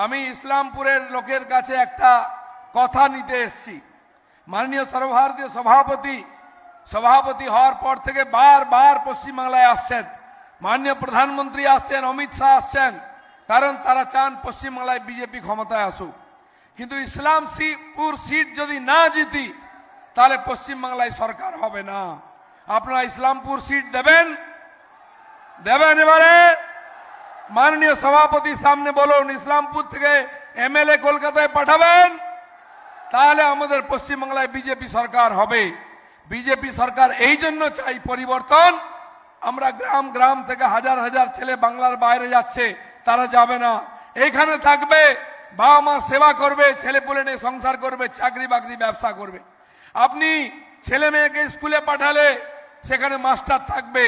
আমি ইসলামপুরের লোকের কাছে একটা কথা নিতে এসেছি। মাননীয় সর্বভারতীয় সভাপতি হওয়ার পর থেকে বারবার পশ্চিমবাংলায় আসছেন। মাননীয় প্রধানমন্ত্রী আসছেন, অমিত শাহ আসছেন, কারণ তারা চান পশ্চিমবাংলায় বিজেপি ক্ষমতায় আসুক। কিন্তু ইসলামপুর সিট যদি না জিতি তাহলে পশ্চিমবাংলায় সরকার হবে না। আপনারা ইসলামপুর সিট দেবেন? এবারে মাননীয় সভাপতির সামনে বলুন, ইসলামপুর থেকে এমএলএ কলকাতায় পাঠাবেন, তাহলে আমাদের পশ্চিমবাংলায় বিজেপি সরকার হবে। বিজেপি সরকার এই জন্য চাই পরিবর্তন। আমরা গ্রাম থেকে হাজার হাজার ছেলে বাংলার বাইরে যাচ্ছে, তারা যাবে না, এইখানে থাকবে, বাবা মা সেবা করবে, ছেলে পুলে নিয়ে সংসার করবে, চাকরি বাকরি ব্যবসা করবে। আপনি ছেলে মেয়েকে স্কুলে পাঠালে সেখানে মাস্টার থাকবে,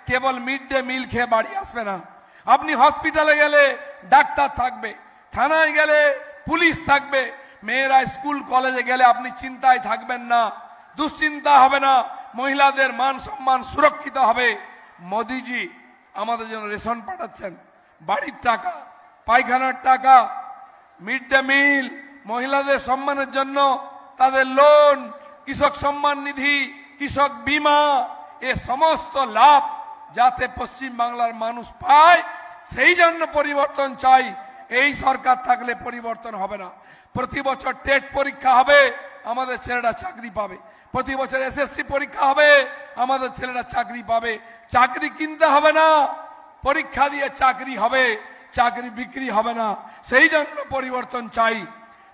কেবল মিড ডে মিল খেয়ে বাড়ি আসবে না। আপনি হসপিটালে গেলে ডাক্তার থাকবে, থানায় গেলে পুলিশ থাকবে, মেয়েরা স্কুল কলেজে গেলে আপনি চিন্তায় থাকবেন না, দুশ্চিন্তা হবে না, মহিলাদের মান সম্মান সুরক্ষিত হবে। মোদিজি আমাদের জন্য রেশন পাঠাচ্ছেন, বাড়ির টাকা, পায়খানার টাকা, মিড ডে মিল, মহিলাদের সম্মানের জন্য তাদের লোন, কৃষক সম্মান নিধি, কৃষক বীমা, এ সমস্ত লাভ যাতে পশ্চিম বাংলার মানুষ পায়, সেই জন্য পরিবর্তন চাই। এই সরকার থাকলে পরিবর্তন হবে না। প্রতি বছর টেট পরীক্ষা হবে, আমাদের ছেলেরা চাকরি পাবে। প্রতি বছর এসএসসি পরীক্ষা হবে, আমাদের ছেলেরা চাকরি পাবে। চাকরি কিনতে হবে না, পরীক্ষা দিয়ে চাকরি হবে, চাকরি বিক্রি হবে না। সেই জন্য পরিবর্তন চাই।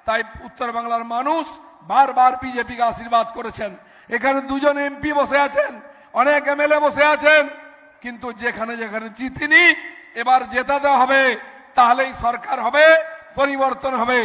তাই উত্তর বাংলার মানুষ বারবার বিজেপিকে আশীর্বাদ করেছেন। এখানে দুজন এমপি বসে আছেন, অনেক এমএলএ বসে আছেন, কিন্তু যেখানে যেখানে জিতিনি, এবার জেতাতে হবে, তাহলেই সরকার হবে, পরিবর্তন হবে।